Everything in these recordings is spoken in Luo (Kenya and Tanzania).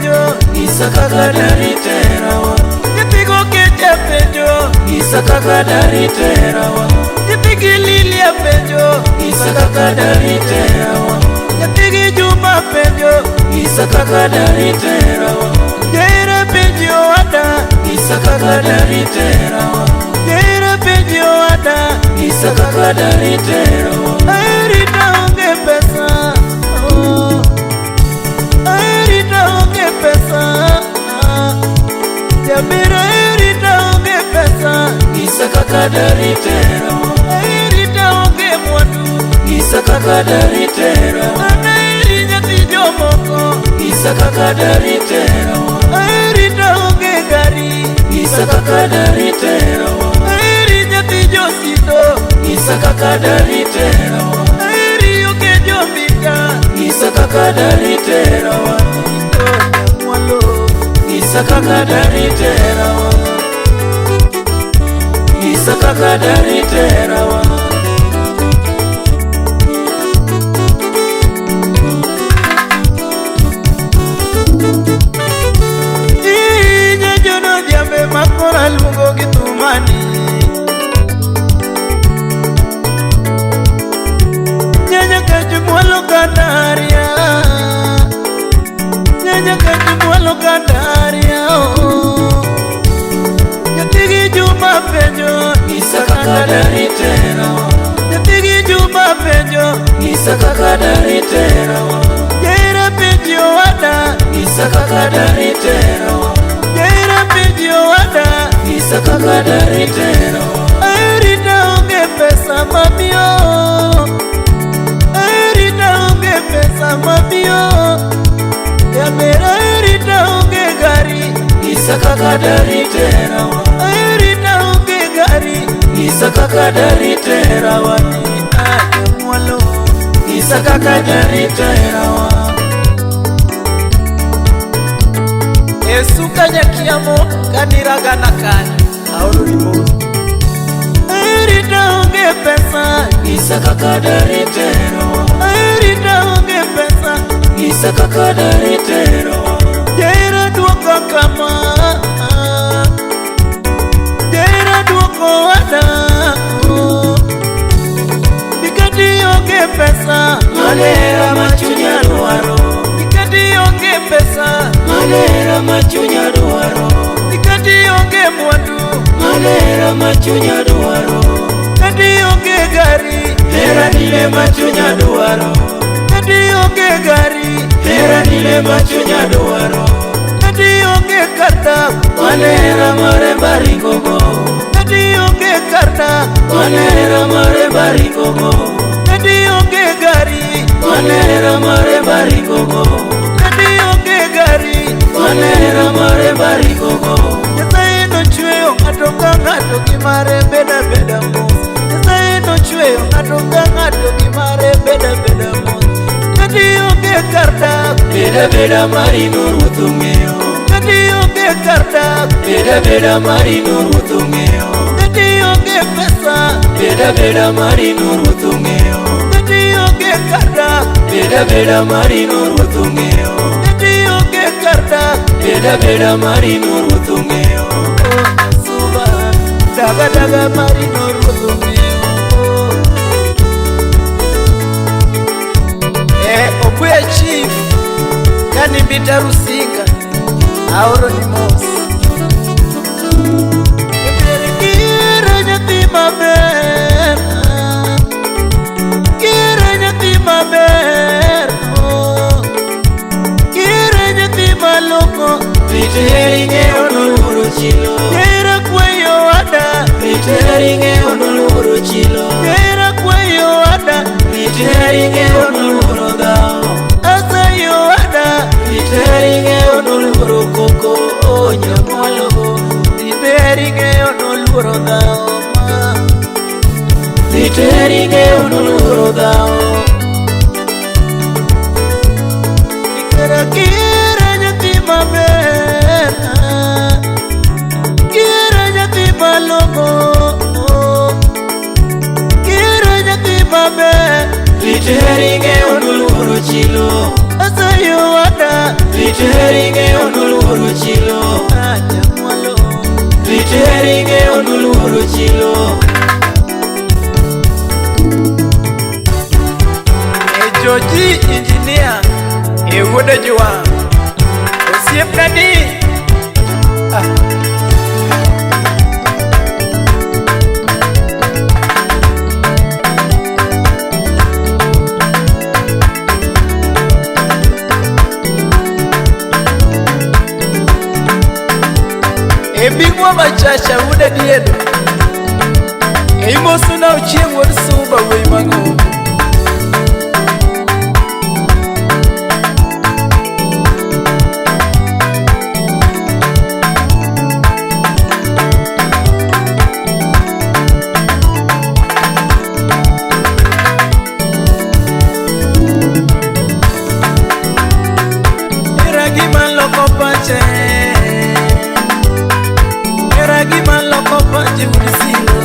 penjo, Nyisa kaka dari terawa. nyathigo keche penjo, Nyisa kaka dari terawa. nyathigi Lilia penjo, Nyisa kaka dari terawa. nyathigi Juma penjo, Nyisa kaka dari terawa. Jaira penjo ada, Nyisa kaka dari terawa. Jaira penjo ada, Nyisa kaka dari terawa. Airita onge pesa, Airita onge pesa, Jamira Airita onge pesa, Nyisa kaka dari terawa. Airita onge mwandu, Nyisa kaka dari terawa. Anairi nyathi jomoko, Nyisa kaka dari terawa. Airita onge gari, Nyisa kaka dari terawa. Airi nyathi josito, Nyisa kaka dari terawa. Airi onge jombika, Nyisa kaka dari terawa. Mwalo, Nyisa kaka dari terawa. Nyisa kaka dari terawa. Inya jono jambe makora lungo gitumani, Nyanya kajumwalo kandaria, Nyanya kajumwalo kandaria, Nyathigi Juma penjo, Nyisa kaka dari terawa. nyathigi Juma penjo, Nyisa kaka dari terawa. Jaira penjo ada, Nyisa kaka dari terawa. Jaira penjo ada, Nyisa kaka dari terawa. Airita onge pesa mamiyo, Airita onge pesa mamiyo, Yamera Airita onge gari, Nyisa kaka dari terawa. Airita onge gari, Nyisa kaka dari terawa. Ake mwalo, Nyisa kaka dari terawa. Esuka nyakiamo kaniraga nakani, Aoro ni mo, Airita onge pesa, Nyisa kaka dari terawa. Airita onge pesa, Nyisa kaka dari terawa. Jaira duoko kama, Jaira duoko ada, Nikati onge pesa, Manera machunya dwaro. Nikati onge pesa, Manera machunya dwaro. Nikati onge mwandu, Manera machunya dwaro. Nikati onge gari, Hera dile machunya dwaro. Nikati onge gari, Hera dile machunya dwaro. Nikati onge karta, Manera mare barigogo. Nikati onge karta, Manera mare barigogo. Nikati onge gari, Manera mare barigogo. Nikati onge gari, Manera mare barigogo. Nyasaye nochweyo ng'ato ka ng'ato gimare beda beda mos, Nyasaye nochweyo ng'ato ka ng'ato gimare beda beda mos, Kati onge kar dak, Beda beda mari no ruoth ong'eyo. kati onge kar dak, Beda beda mari no ruoth ong'eyo. kati onge pesa, Beda beda mari no ruoth ong'eyo. kati onge kar dak, Beda beda mari no ruoth ong'eyo. kati onge kar dak. Beda beda mari no ruoth ong'eyo. Oh, suba, daga daga mari no ruoth ong'eyo. Obuya chief, kani Bita Rusinga, Aoro ni mos. Kira nyathi maber, kira nyathi maber, kira nyathi maloko, Riteri ng'eyo noluoro chilo. kira kwayo ada, Riteri ng'eyo noluoro chilo. kira kwayo ada, Riteri ng'eyo noluoro dhao. asayo ada, Riteri ng'eyo noluoro koko. Nyamwalo. Riteri ng'eyo noluoro dhao ma. Riteri ng'eyo noluoro dhao. Kira nyathi maber, kira nyathi malongo, kira nyathi maber, Riteri ng'eyo noluoro chilo. asayo ada, Riteri ng'eyo chilo. Joji engineer wuode jwa osiepna ni ebingwa machacha wuode diedo eimosuna uchieng' wuod suba wuoyi mang'o era gima loko pache unisilo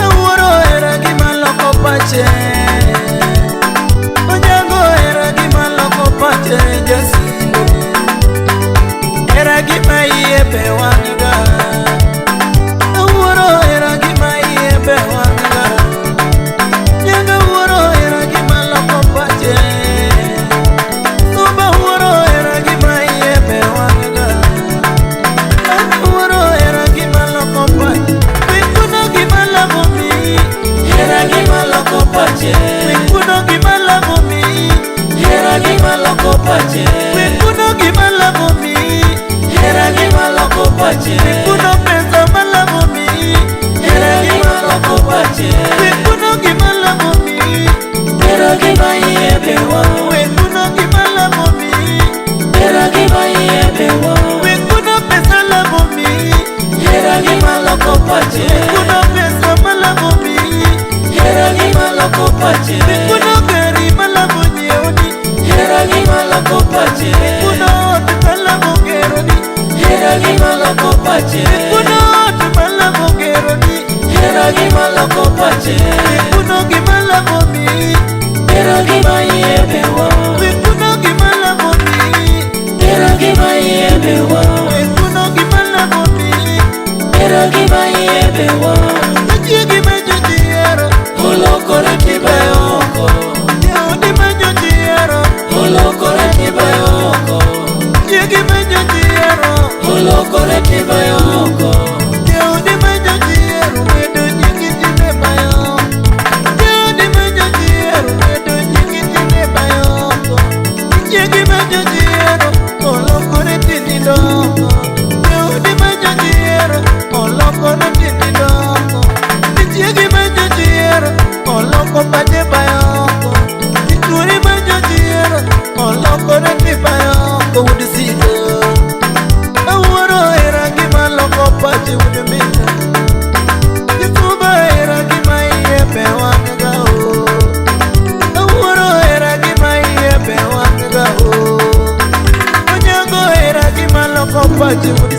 awuoro era gima loko pache onyango era gima loko pache jasilo era gima iebe wanga awuoro era gima iebe wanga nyanga awuoro era gima loko pache suba awuoro era gima iebe wanga awuoro era gima loko pache wikuno gima lamo mi Era gima loko pache, wikuno gima lamo mi era gima loko pache, wikuno gima lamo mi era gima loko pache, wikuno pesa malamo mi era gima loko pache, wikuno gima lamo mi era gima iebewa, wikuno gima lamo mi era gima iebewa, wikuno pesa lamo mi era gima loko pache, wikuno pesa malamo mi era gima loko pache, wikuno gari malamo nyeoni era gima loko pache, wikuno ot malamo geroni era gima loko pache, wikuno ot malamo geroni era gima loko pache, wikuno gima lamo mi era gima iebewa, wikuno gima lamo mi era gima iebewa, wikuno gima lamo mi era gima iebewa, achiegi majojiero olokore kibayoko, yaudi majojiero olokore kibayoko, achiegi majojiero olokore kibayoko, yaudi majojiero medo nyingi tinde bayo yaudi majojiero medo nyingi tinde bayoko achiegi majojiero olokore tindi dongo yaudi majojiero olokore tindi dongo achiegi majojiero oloko pache bayoko ichuri majojiero olokore ti bayoko wudi siko awuoro era gima loko pache wudi mita isuba era gima iebe wanga o awuoro era gima iebe wanga o onyango era gima loko pache wudi